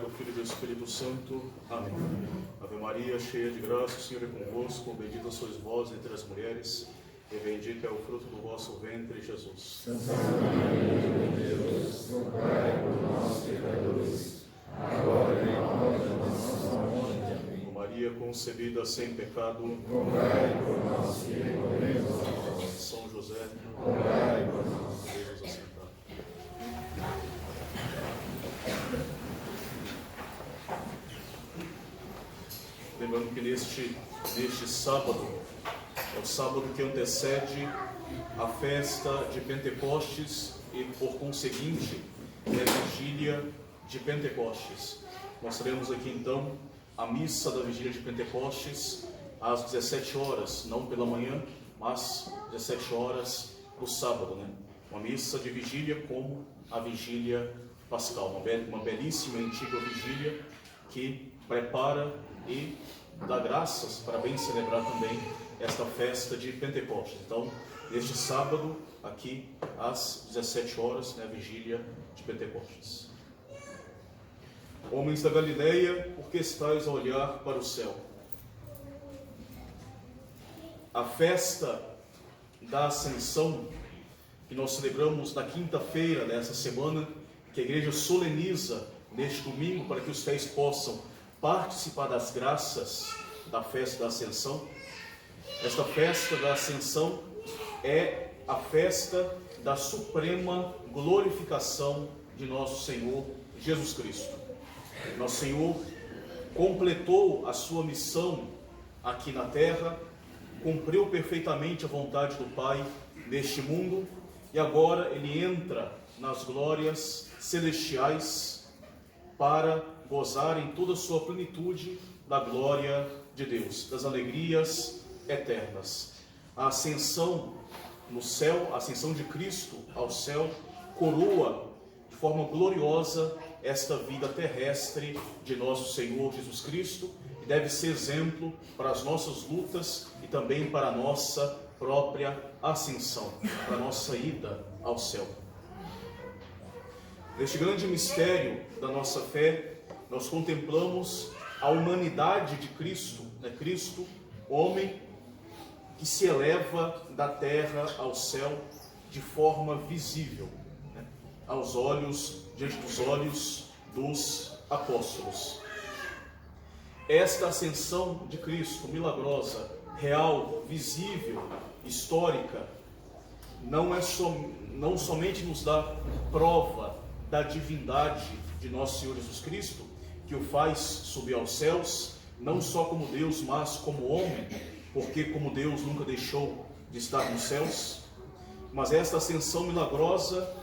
do Filho e do Espírito Santo. Amém. Ave Maria, cheia de graça, o Senhor é convosco. Bendita sois vós entre as mulheres, e bendito é o fruto do vosso ventre, Jesus. Santa Maria, Mãe de Deus, rogai por nós, pecadores, agora e na hora da nossa morte. Amém. Maria concebida sem pecado, rogai por nós que recorremos a vós. São José, rogai por nós. Deus assentar. Lembrando que neste sábado, é o sábado que antecede a festa de Pentecostes e, por conseguinte, é a vigília de Pentecostes. Nós teremos aqui então a missa da vigília de Pentecostes às 17 horas, não pela manhã, mas 17 horas do sábado, né? Uma missa de vigília como a vigília pascal, uma belíssima e antiga vigília que prepara e dá graças para bem celebrar também esta festa de Pentecostes. Então, neste sábado, aqui às 17 horas, né, a vigília de Pentecostes. Homens da Galileia, por que estáis a olhar para o céu? A festa da Ascensão, que nós celebramos na quinta-feira dessa semana, que a igreja soleniza neste domingo, para que os fiéis possam participar das graças da festa da Ascensão. Esta festa da Ascensão é a festa da suprema glorificação de nosso Senhor Jesus Cristo. Nosso Senhor completou a sua missão aqui na terra, cumpriu perfeitamente a vontade do Pai neste mundo, e agora Ele entra nas glórias celestiais para gozar em toda a sua plenitude da glória de Deus, das alegrias eternas. A ascensão no céu, a ascensão de Cristo ao céu, coroa de forma gloriosa esta vida terrestre de nosso Senhor Jesus Cristo, e deve ser exemplo para as nossas lutas e também para a nossa própria ascensão, para a nossa ida ao céu. Neste grande mistério da nossa fé, nós contemplamos a humanidade de Cristo, né? Cristo, homem que se eleva da terra ao céu de forma visível, né? Aos olhos, diante dos olhos dos apóstolos. Esta ascensão de Cristo, milagrosa, real, visível, histórica, não somente nos dá prova da divindade de nosso Senhor Jesus Cristo, que o faz subir aos céus, não só como Deus, mas como homem, porque como Deus nunca deixou de estar nos céus, mas esta ascensão milagrosa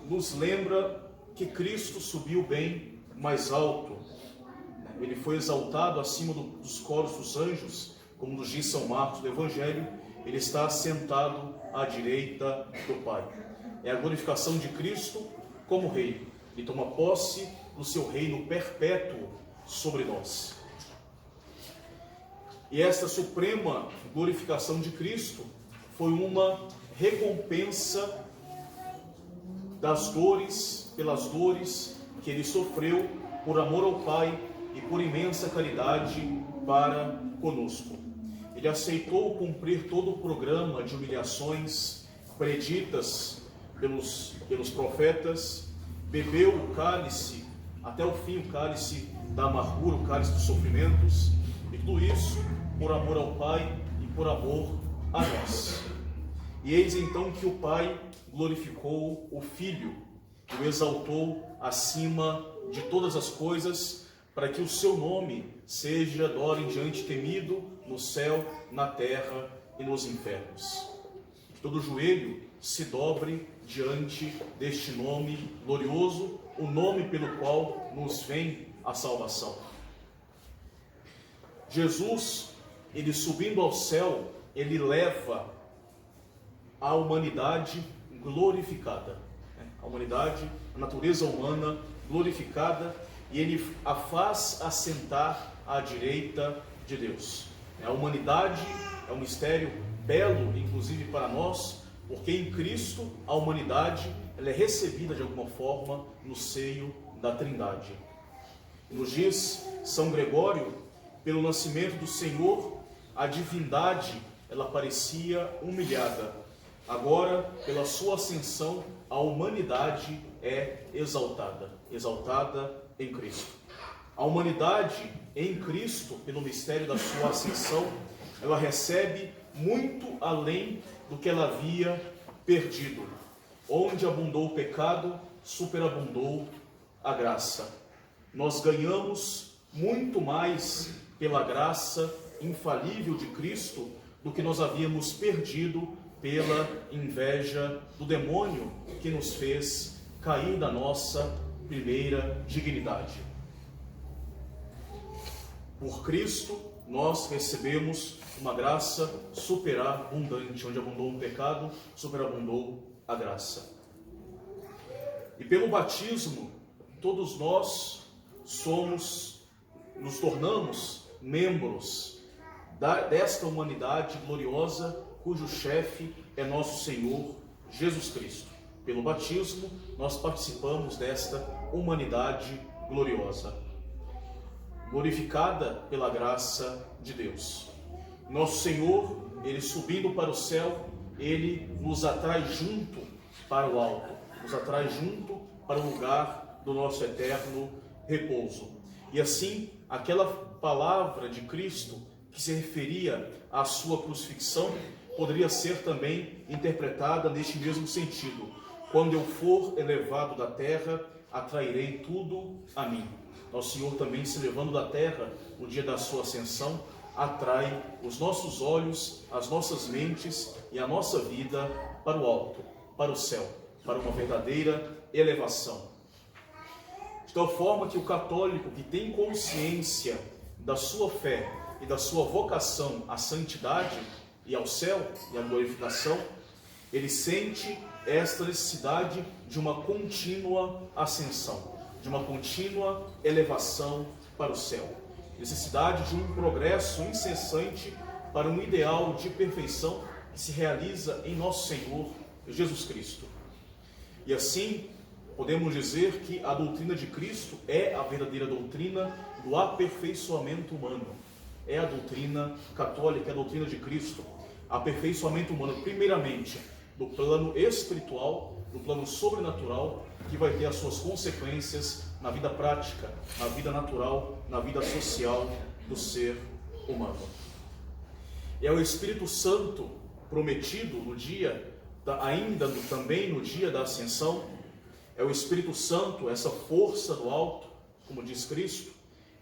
nos lembra que Cristo subiu bem mais alto. Ele foi exaltado acima dos coros dos anjos, como nos diz São Marcos do Evangelho. Ele está sentado à direita do Pai. É a glorificação de Cristo como Rei. Ele toma posse do seu reino perpétuo sobre nós. E esta suprema glorificação de Cristo foi uma recompensa das dores, pelas dores que ele sofreu por amor ao Pai e por imensa caridade para conosco. Ele aceitou cumprir todo o programa de humilhações preditas pelos profetas, bebeu o cálice, até o fim, o cálice da amargura, o cálice dos sofrimentos, e tudo isso por amor ao Pai e por amor a nós. E eis então que o Pai glorificou o Filho, e o exaltou acima de todas as coisas, para que o seu nome seja de hora em diante temido no céu, na terra e nos infernos. Que todo joelho se dobre diante deste nome glorioso, o nome pelo qual nos vem a salvação. Jesus, ele subindo ao céu, ele leva a humanidade glorificada, a humanidade, a natureza humana glorificada, e ele a faz assentar à direita de Deus. A humanidade é um mistério belo, inclusive para nós, porque em Cristo a humanidade ela é recebida de alguma forma no seio da Trindade. Nos diz São Gregório, pelo nascimento do Senhor, a divindade ela parecia humilhada. Agora, pela sua ascensão, a humanidade é exaltada em Cristo. A humanidade em Cristo, pelo mistério da sua ascensão, ela recebe muito além do que ela havia perdido. Onde abundou o pecado, superabundou a graça. Nós ganhamos muito mais pela graça infalível de Cristo do que nós havíamos perdido pela inveja do demônio que nos fez cair da nossa primeira dignidade. Por Cristo, nós recebemos uma graça superabundante. Onde abundou o pecado, superabundou a graça. E pelo batismo, todos nós nos tornamos membros desta humanidade gloriosa, cujo chefe é nosso Senhor Jesus Cristo. Pelo batismo, nós participamos desta humanidade gloriosa, glorificada pela graça de Deus. Nosso Senhor, Ele subindo para o céu, Ele nos atrai junto para o alto, nos atrai junto para o lugar do nosso eterno repouso. E assim, aquela palavra de Cristo que se referia à sua crucifixão, poderia ser também interpretada neste mesmo sentido. Quando eu for elevado da terra, atrairei tudo a mim. Nosso Senhor também, se elevando da terra no dia da sua ascensão, atrai os nossos olhos, as nossas mentes e a nossa vida para o alto, para o céu, para uma verdadeira elevação. De tal forma que o católico que tem consciência da sua fé e da sua vocação à santidade e ao céu e à glorificação, ele sente esta necessidade de uma contínua ascensão, de uma contínua elevação para o céu, necessidade de um progresso incessante para um ideal de perfeição que se realiza em nosso Senhor Jesus Cristo. E assim, podemos dizer que a doutrina de Cristo é a verdadeira doutrina do aperfeiçoamento humano. É a doutrina católica, é a doutrina de Cristo. Aperfeiçoamento humano, primeiramente, do plano espiritual, do plano sobrenatural, que vai ter as suas consequências na vida prática, na vida natural, na vida social do ser humano. E é o Espírito Santo prometido no dia, também no dia da ascensão, é o Espírito Santo, essa força do alto, como diz Cristo,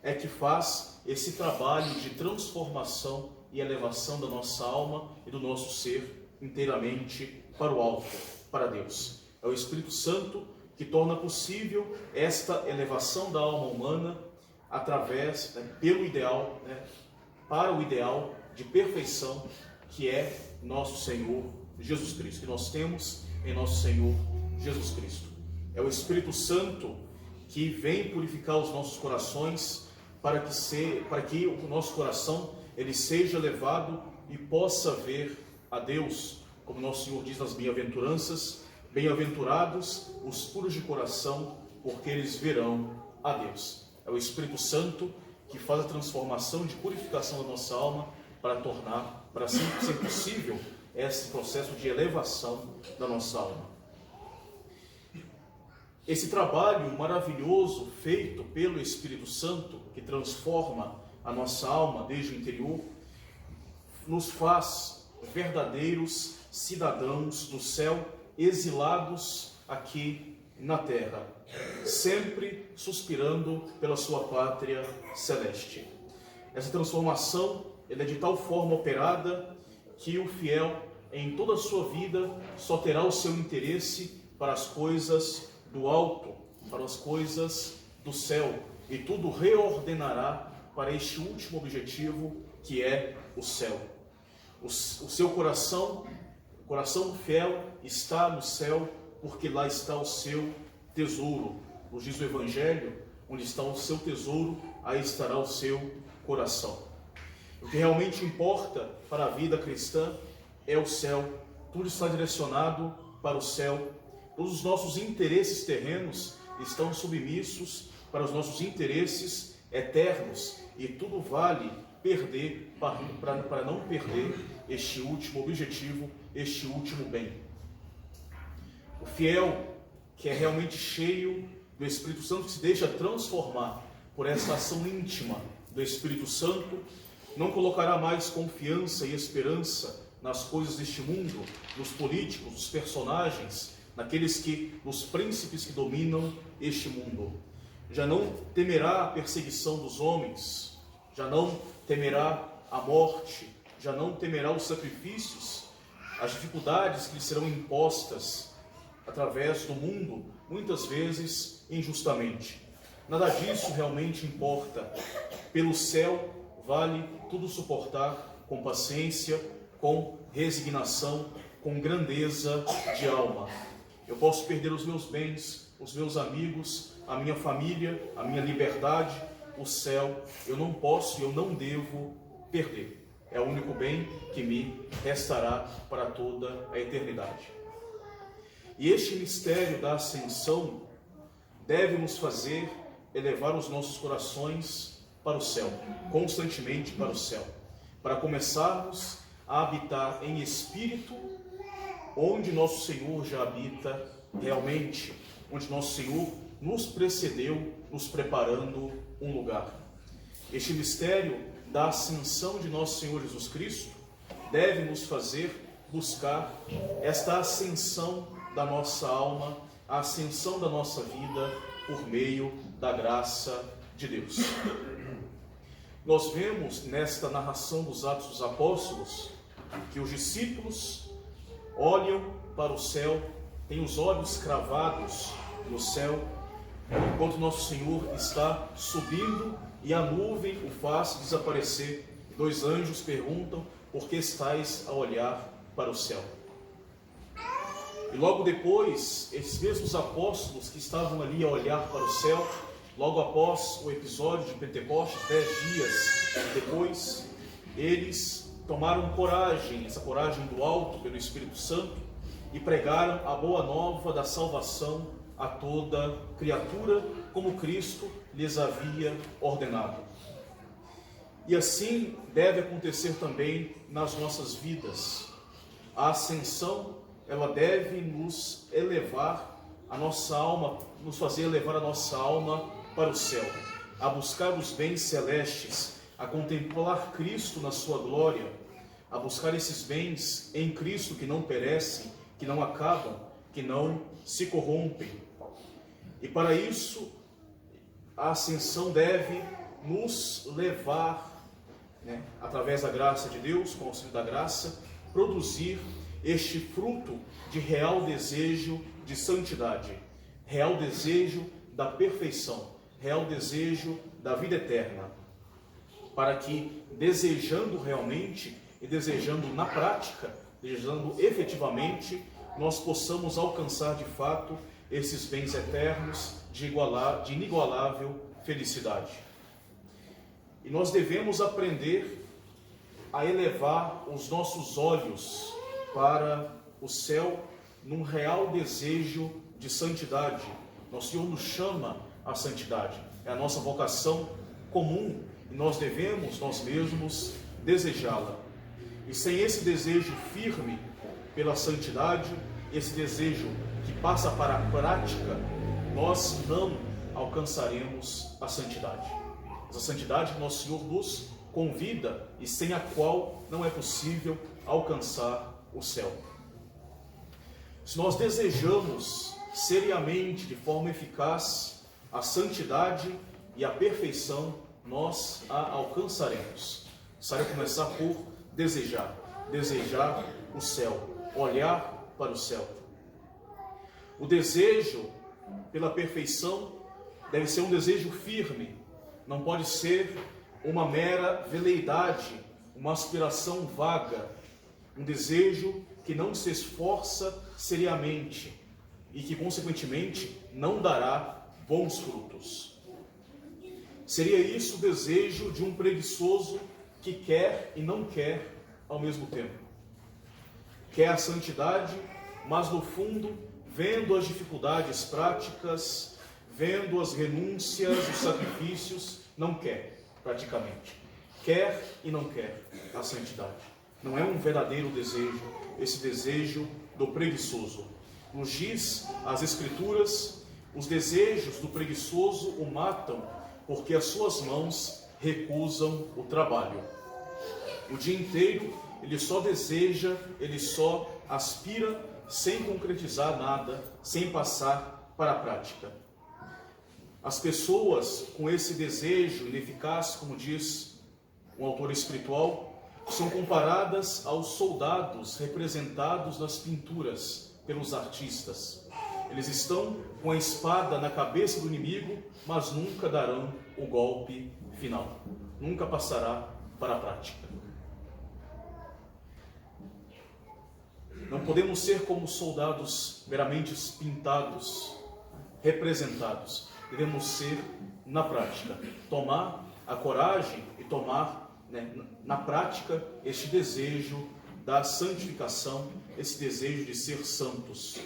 é que faz esse trabalho de transformação e elevação da nossa alma e do nosso ser inteiramente para o alto, para Deus. É o Espírito Santo que torna possível esta elevação da alma humana através, pelo ideal, para o ideal de perfeição que é nosso Senhor Jesus Cristo, que nós temos em nosso Senhor Jesus Cristo. É o Espírito Santo que vem purificar os nossos corações para que o nosso coração ele seja levado e possa ver a Deus, como nosso Senhor diz nas bem-aventuranças: bem-aventurados os puros de coração, porque eles verão a Deus. É o Espírito Santo que faz a transformação de purificação da nossa alma para ser possível esse processo de elevação da nossa alma. Esse trabalho maravilhoso feito pelo Espírito Santo, que transforma a nossa alma desde o interior, nos faz verdadeiros cidadãos do céu, exilados aqui na terra, sempre suspirando pela sua pátria celeste. Essa transformação ela é de tal forma operada que o fiel, em toda a sua vida, só terá o seu interesse para as coisas do alto, para as coisas do céu, e tudo reordenará para este último objetivo, que é o céu. O seu coração, o coração fiel, está no céu, porque lá está o seu tesouro. Nos diz o Evangelho: onde está o seu tesouro, aí estará o seu coração. O que realmente importa para a vida cristã é o céu. Tudo está direcionado para o céu. Todos os nossos interesses terrenos estão submissos para os nossos interesses eternos, e tudo vale perder para não perder este último objetivo, este último bem. O fiel, que é realmente cheio do Espírito Santo, que se deixa transformar por essa ação íntima do Espírito Santo, não colocará mais confiança e esperança nas coisas deste mundo, nos políticos, nos personagens, nos príncipes que dominam este mundo. Já não temerá a perseguição dos homens, já não temerá a morte, já não temerá os sacrifícios, as dificuldades que lhe serão impostas através do mundo, muitas vezes injustamente. Nada disso realmente importa. Pelo céu vale tudo suportar com paciência, com resignação, com grandeza de alma. Eu posso perder os meus bens, os meus amigos, a minha família, a minha liberdade, o céu. Eu não posso e eu não devo perder. É o único bem que me restará para toda a eternidade. E este mistério da ascensão deve nos fazer elevar os nossos corações para o céu, constantemente para o céu, para começarmos a habitar em espírito onde nosso Senhor já habita realmente, onde nosso Senhor nos precedeu, nos preparando um lugar. Este mistério da ascensão de nosso Senhor Jesus Cristo deve nos fazer buscar esta ascensão da nossa alma, a ascensão da nossa vida por meio da graça de Deus. Nós vemos nesta narração dos Atos dos Apóstolos que os discípulos olham para o céu, têm os olhos cravados no céu, enquanto nosso Senhor está subindo e a nuvem o faz desaparecer. Dois anjos perguntam: por que estais a olhar para o céu? E logo depois, esses mesmos apóstolos que estavam ali a olhar para o céu, logo após o episódio de Pentecostes, 10 dias depois, eles tomaram coragem, essa coragem do alto pelo Espírito Santo, e pregaram a boa nova da salvação a toda criatura, como Cristo lhes havia ordenado. E assim deve acontecer também nas nossas vidas. A ascensão, ela deve nos elevar a nossa alma, nos fazer elevar a nossa alma para o céu, a buscar os bens celestes, a contemplar Cristo na sua glória, a buscar esses bens em Cristo que não perecem, que não acabam, que não se corrompem. E para isso, a ascensão deve nos levar, através da graça de Deus, com o auxílio da graça, produzir este fruto de real desejo de santidade, real desejo da perfeição, real desejo da vida eterna, para que, desejando realmente e desejando na prática, desejando efetivamente, nós possamos alcançar de fato esses bens eternos de inigualável felicidade. E nós devemos aprender a elevar os nossos olhos para o céu num real desejo de santidade. Nosso Senhor nos chama à santidade, é a nossa vocação comum e nós devemos, nós mesmos, desejá-la. E sem esse desejo firme pela santidade, esse desejo que passa para a prática, nós não alcançaremos a santidade. Essa santidade que nosso Senhor nos convida e sem a qual não é possível alcançar o céu. Se nós desejamos seriamente, de forma eficaz, a santidade e a perfeição, nós a alcançaremos. Precisa começar por desejar o céu, olhar para o céu. O desejo pela perfeição deve ser um desejo firme, não pode ser uma mera veleidade, uma aspiração vaga, um desejo que não se esforça seriamente e que, consequentemente, não dará bons frutos. Seria isso o desejo de um preguiçoso que quer e não quer ao mesmo tempo. Quer a santidade, mas no fundo, vendo as dificuldades práticas, vendo as renúncias, os sacrifícios, não quer, praticamente. Quer e não quer a santidade. Não é um verdadeiro desejo, esse desejo do preguiçoso. Nos diz as Escrituras, os desejos do preguiçoso o matam, porque as suas mãos recusam o trabalho. O dia inteiro ele só deseja, ele só aspira, sem concretizar nada, sem passar para a prática. As pessoas com esse desejo ineficaz, como diz um autor espiritual, são comparadas aos soldados representados nas pinturas pelos artistas. Eles estão com a espada na cabeça do inimigo, mas nunca darão o golpe final. Nunca passará para a prática. Não podemos ser como soldados meramente pintados, representados. Devemos ser na prática. Tomar a coragem e tomar, na prática, este desejo da santificação, esse desejo de ser santos.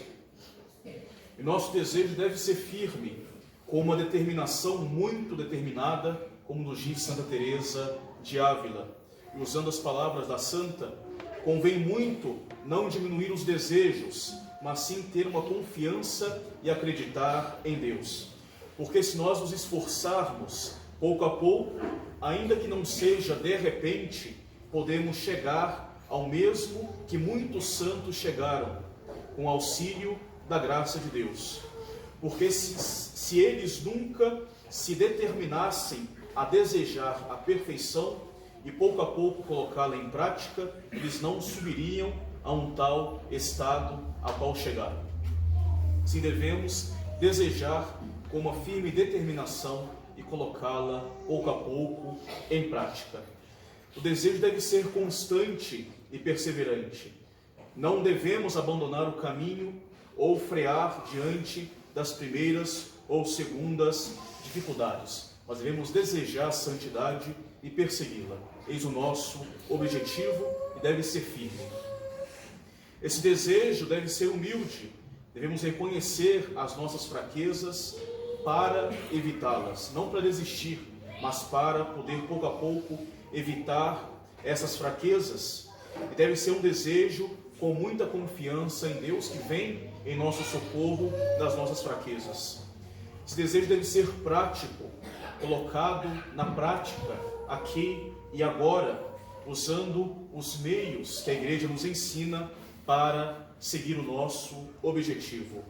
E nosso desejo deve ser firme, com uma determinação muito determinada, como nos diz Santa Teresa de Ávila. E usando as palavras da santa, convém muito não diminuir os desejos, mas sim ter uma confiança e acreditar em Deus. Porque se nós nos esforçarmos pouco a pouco, ainda que não seja de repente, podemos chegar ao mesmo que muitos santos chegaram, com auxílio da graça de Deus. Porque se eles nunca se determinassem a desejar a perfeição e pouco a pouco colocá-la em prática, eles não subiriam a um tal estado a qual chegaram. Sim, devemos desejar com uma firme determinação e colocá-la pouco a pouco em prática. O desejo deve ser constante e perseverante. Não devemos abandonar o caminho ou frear diante das primeiras ou segundas dificuldades, mas devemos desejar a santidade e persegui-la. Eis o nosso objetivo e deve ser firme. Esse desejo deve ser humilde. Devemos reconhecer as nossas fraquezas para evitá-las, não para desistir, mas para poder pouco a pouco evitar essas fraquezas. E deve ser um desejo com muita confiança em Deus, que vem em nosso socorro das nossas fraquezas. Esse desejo deve ser prático, colocado na prática, aqui e agora, usando os meios que a Igreja nos ensina para seguir o nosso objetivo.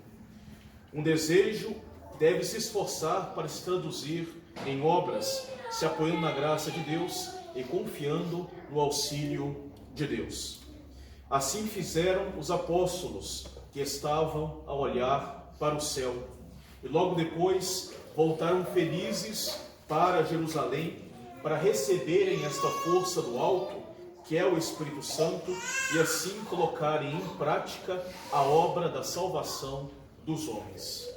Um desejo deve se esforçar para se traduzir em obras, se apoiando na graça de Deus e confiando no auxílio de Deus. Assim fizeram os apóstolos, que estavam a olhar para o céu, e logo depois voltaram felizes para Jerusalém, para receberem esta força do alto, que é o Espírito Santo, e assim colocarem em prática a obra da salvação dos homens.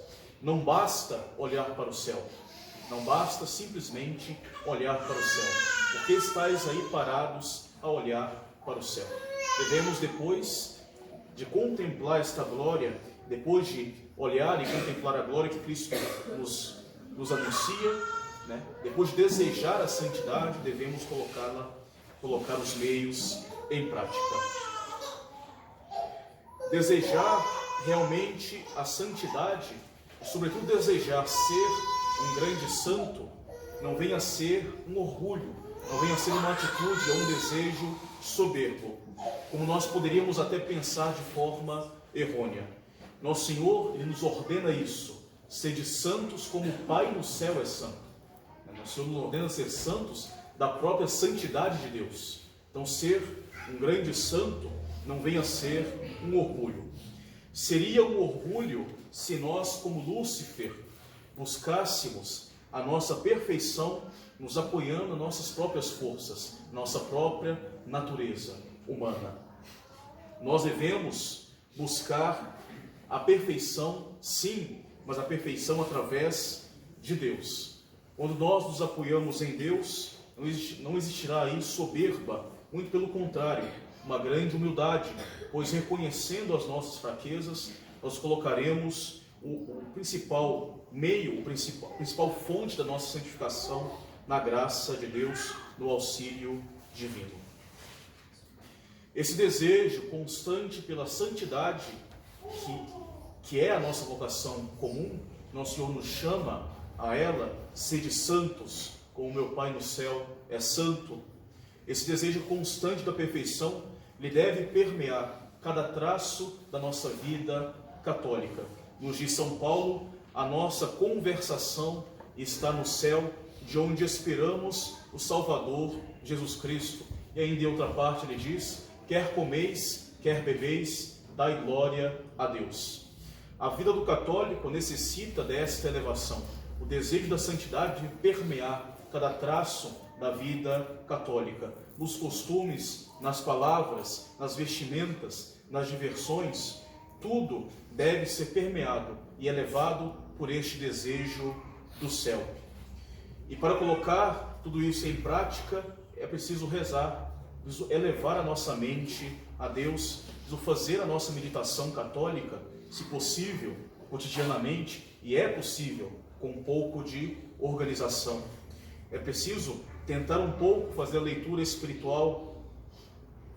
Não basta olhar para o céu, não basta simplesmente olhar para o céu, porque estáis aí parados a olhar para o céu. Devemos, depois de contemplar esta glória, depois de olhar e contemplar a glória que Cristo nos anuncia, depois de desejar a santidade, devemos colocar os meios em prática. Desejar realmente a santidade, e sobretudo desejar ser um grande santo, não venha a ser um orgulho, não venha a ser uma atitude ou um desejo soberbo, como nós poderíamos até pensar de forma errônea. Nosso Senhor, Ele nos ordena isso: sede santos como o Pai no céu é santo. O Senhor nos ordena ser santos da própria santidade de Deus. Então, ser um grande santo não venha a ser um orgulho. Seria um orgulho se nós, como Lúcifer, buscássemos a nossa perfeição nos apoiando nas nossas próprias forças, nossa própria natureza humana. Nós devemos buscar a perfeição, sim, mas a perfeição através de Deus. Quando nós nos apoiamos em Deus, não existirá aí soberba, muito pelo contrário, uma grande humildade, pois reconhecendo as nossas fraquezas, nós colocaremos o principal meio, a principal fonte da nossa santificação na graça de Deus, no auxílio divino. Esse desejo constante pela santidade, que é a nossa vocação comum, nosso Senhor nos chama a ela, sede santos, como meu Pai no céu é santo. Esse desejo constante da perfeição, ele deve permear cada traço da nossa vida católica. Nos diz São Paulo, a nossa conversação está no céu, de onde esperamos o Salvador, Jesus Cristo. E ainda em outra parte ele diz, quer comeis, quer bebeis, dai glória a Deus. A vida do católico necessita desta elevação. O desejo da santidade de permear cada traço da vida católica, nos costumes, nas palavras, nas vestimentas, nas diversões, tudo deve ser permeado e elevado por este desejo do céu. E para colocar tudo isso em prática, é preciso rezar, preciso elevar a nossa mente a Deus, preciso fazer a nossa meditação católica, se possível, cotidianamente, e é possível, com um pouco de organização. É preciso tentar um pouco fazer a leitura espiritual,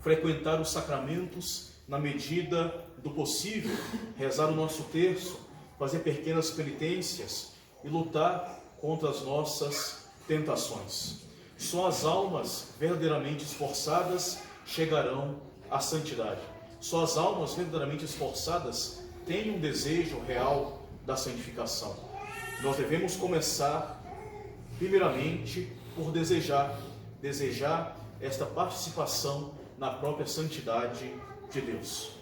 frequentar os sacramentos na medida do possível, rezar o nosso terço, fazer pequenas penitências e lutar contra as nossas tentações. Só as almas verdadeiramente esforçadas chegarão à santidade. Só as almas verdadeiramente esforçadas têm um desejo real da santificação. Nós devemos começar, primeiramente, por desejar esta participação na própria santidade de Deus.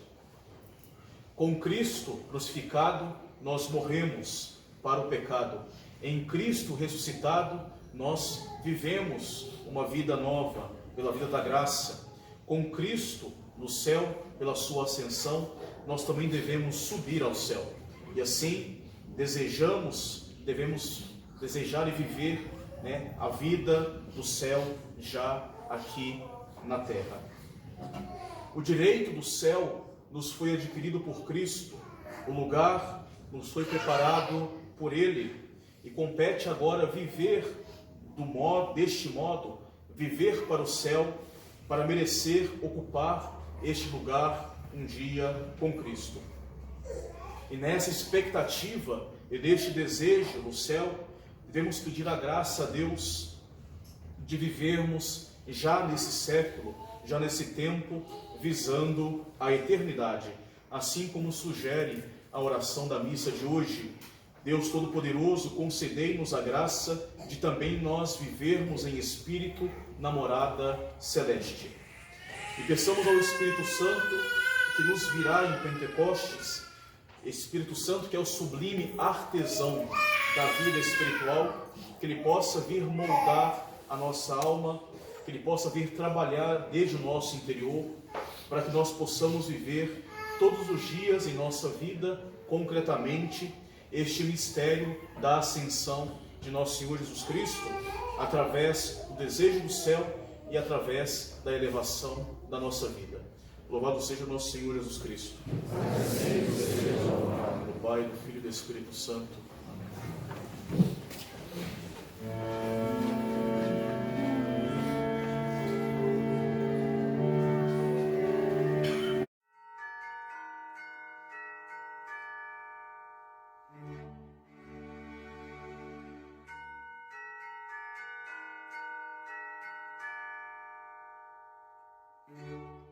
Com Cristo crucificado, nós morremos para o pecado. Em Cristo ressuscitado, nós vivemos uma vida nova, pela vida da graça. Com Cristo no céu, pela sua ascensão, nós também devemos subir ao céu. E assim, devemos desejar e viver, a vida do céu já aqui na terra. O direito do céu nos foi adquirido por Cristo, o lugar nos foi preparado por Ele, e compete agora viver deste modo, viver para o céu, para merecer ocupar este lugar um dia com Cristo. E nessa expectativa e deste desejo no céu, devemos pedir a graça a Deus de vivermos já nesse século, já nesse tempo, visando a eternidade, assim como sugere a oração da missa de hoje. Deus Todo-Poderoso, concedei-nos a graça de também nós vivermos em espírito na morada celeste. E peçamos ao Espírito Santo que nos virá em Pentecostes, Espírito Santo que é o sublime artesão da vida espiritual, que Ele possa vir moldar a nossa alma, que Ele possa vir trabalhar desde o nosso interior, para que nós possamos viver todos os dias em nossa vida, concretamente, este mistério da ascensão de nosso Senhor Jesus Cristo, através do desejo do céu e através da elevação da nossa vida. Louvado seja o nosso Senhor Jesus Cristo. Do Pai, do Filho e do Espírito Santo. Amém.